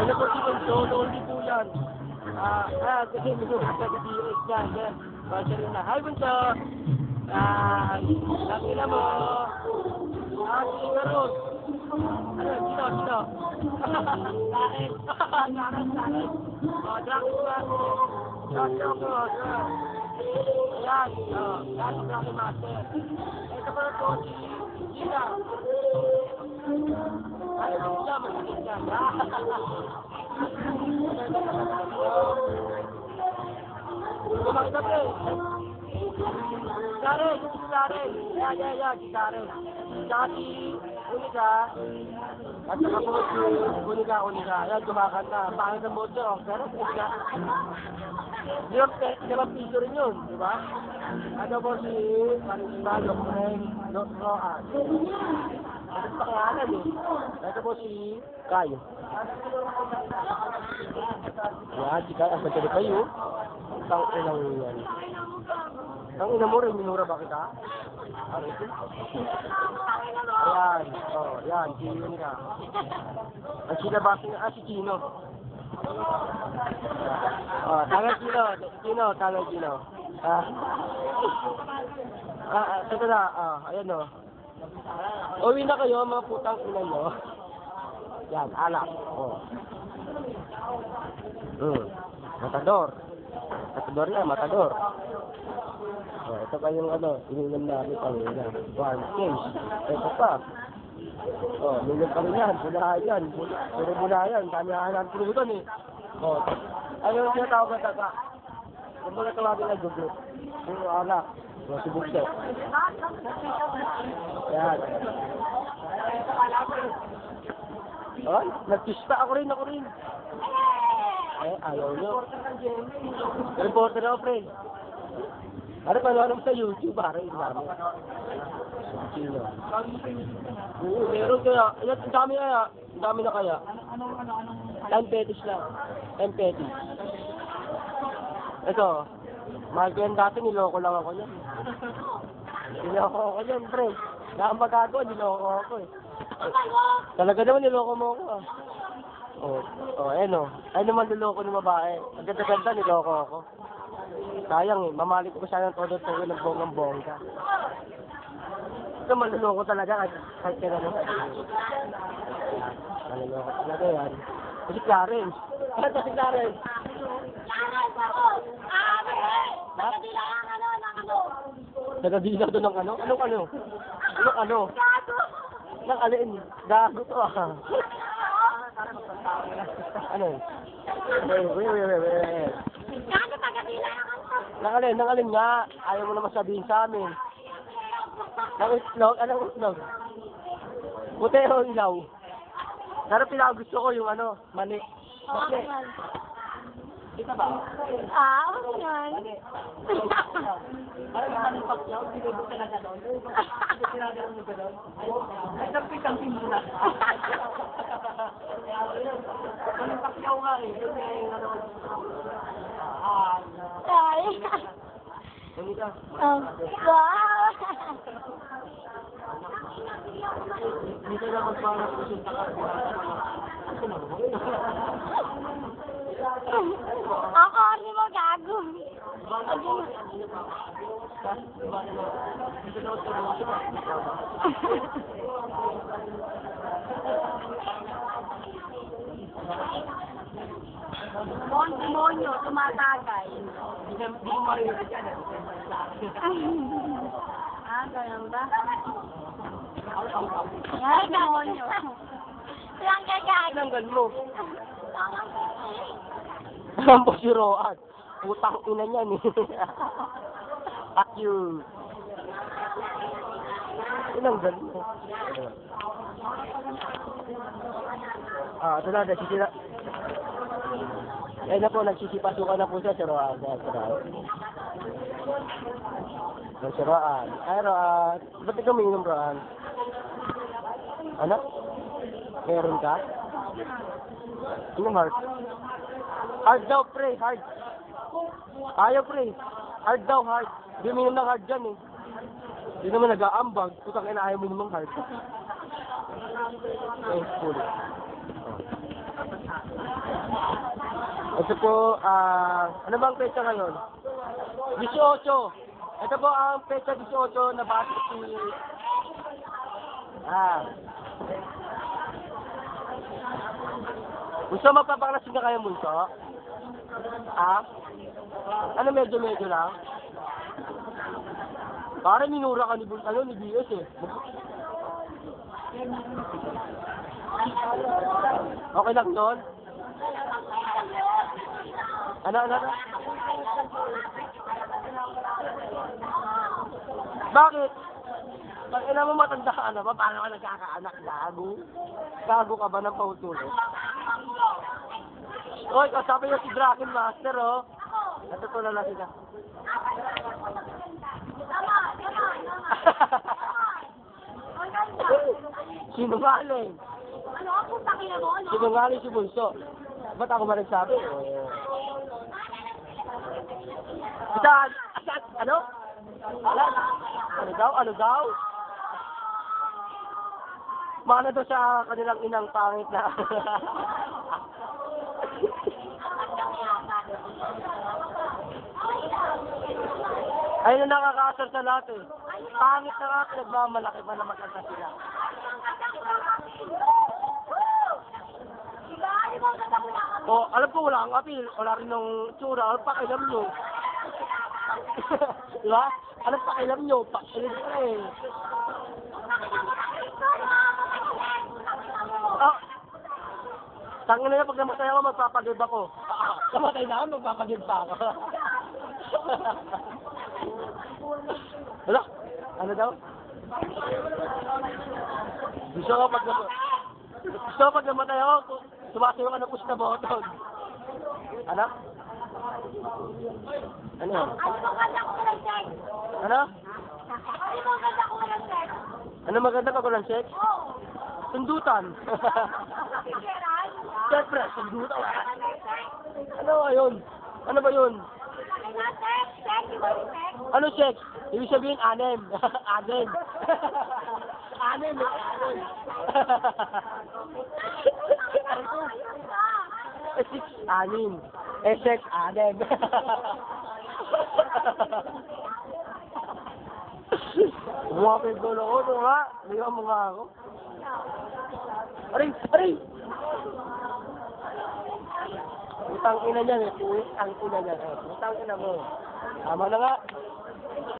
Ano po si Bunso, only po yan. Kasi medyo sa DBS yan. Basta rin na. Hi Bunso! Nakita mo. Si Karol. Ano, sino? Bakit? Dracula. Dracula. Yan. Dracula Master. Ito pa po si Gina. Ay, siya, masakit yan. Kumakita eh. Karen. Yan, si Karen. Saka si Unika. At saka po si Unika. Yan, kumakanta. Pangit ang mojo. Pero Unika. Di ba piso rin yun, di ba? Ano po si Marisma, Roan. Ano pa kayanan eh. Ito po si Kayo. Yan, si Kayo. Ang pagkali kayo. Ang ilang yan. Ang ina mo rin, minura ba kita? Ano ito? Ayan. Yan. Si Unika. Ang sinabasi nga, si Chino. Tangan Chino. Ito na. Ayan o. Uwi na kayo, mga putang ina nyo. Yan, alak. Matador yan. Ito pa yung ininom namin kanina. One case. Ito pa. Ninom pa rin yan. Bunayan. Puro bunayan. Kami hahanap pulutan eh. Ano yung tinatawag na taga? Kung mga tawagin na gugo. Puro alak. Si Bukso. Yan. Nagkista ako rin. Ayaw nyo. Reporter ako, pre. Ano sa YouTube, pare? Sino? Meron kaya. Ang dami na kaya. Time fetish lang. Ito. Mahal ko yan dati, niloko lang ako yan. Pre. Nakapagagawa, niloko ako eh. Talaga naman, niloko mo ako ah. Ayan. Ay naman niloko ng babae. Ang ganda-ganda, niloko ako. Sayang eh, mamali ko siya ng todo ng bonggang-bongga. Ito manluloko talaga kahit kaya naman. Manluloko talaga yan. Si Karen. Ano si Karen? Nagadila doon ng ano? Anong ano? Nang alin? Gago to ah. Ano? Wait. Nang alin nga? Ayaw mo naman sabihin sa amin. Nang itlog? Anong itlog? Puti o ilaw? Pero gusto ko yung mani. Mani. Kita ba? Oo yan. Ano yung mani pakyaw? Hindi ko talaga doon. Hindi talaga doon. Ay, nagpitang muna. Mani pakyaw nga eh. Ay. Unika. Wow. Dito na magparang kusunta ka. Ako, ano mo gago? Demonyo, tumatagay. Hindi mo marinig yan. Ganun ba? Ay, demonyo. Ilang gagawin? Tinanggal mo. Alam po si Roan. Utang ina niyan eh. At you. Tinanggal mo. Ito na, nagsisira. Ayun na po, nagsisipasukan na po siya si Roan. Si Roan. Ay, Roan. Ba't ikaw minum, Roan? Ano? Meron ka? Anong heart? Hard daw, pre. Hard. Ayaw, pre. Hard daw, hard. Hindi minum ng hard dyan eh. Hindi naman nag-aambag. Putang ina, ayaw minum ng hard. Full. Ito po, ano bang petsa ngayon? 18. Ito po ang petsa 18 na bati si... Gusto magpapaklasing ka kayo, Bunso? Ano medyo lang? Parang minura ka ni Bunso, ni BS eh. Okay lang yun? Ano? Bakit? Pag ina mo matanda ka na ba? Paano ka nagkakaanak? Gago ka ba ng pautuloy? Oy, kasabi niya si Dragon Master, oh. Natutulala sila. Sinungaling. Ano ako pakila mo? Ano? Sinungaling si Bunso. Ba't ako ba nagsabi? Ano? Ano daw? Mana daw sa kanilang inang pangit na. Ayun na nakakaasar sa lahat eh. Pangit na nga, nagmamalaki pa na magkanta sila. Oh, alam ko wala kang apil, wala rin ng tsura, alam pakialam nyo. Diba? Alam pakialam nyo, pakialam ka eh. Tangin na pag namatay ako, magpapagod ako. Namatay na ako, magpapagod pa ako. Wala. Ano daw? Gusto ko pag namatay ako, sumasayo ka na push na button. Ano? Ano yan? Ano? Ano maganda pag walang sex? Sundutan. Siyempre, sundutan. Ano ba yun? Ano ba yun? Ano sex? Ibig sabihin, anem. Anem. Anem. Sex, anim. Sex, anem. Umapit ko na ako, ito nga. Liwan mo nga ako. Aray! Utang ina niyan eh. Utang ina niyan. Utang ina mo. Tama na nga.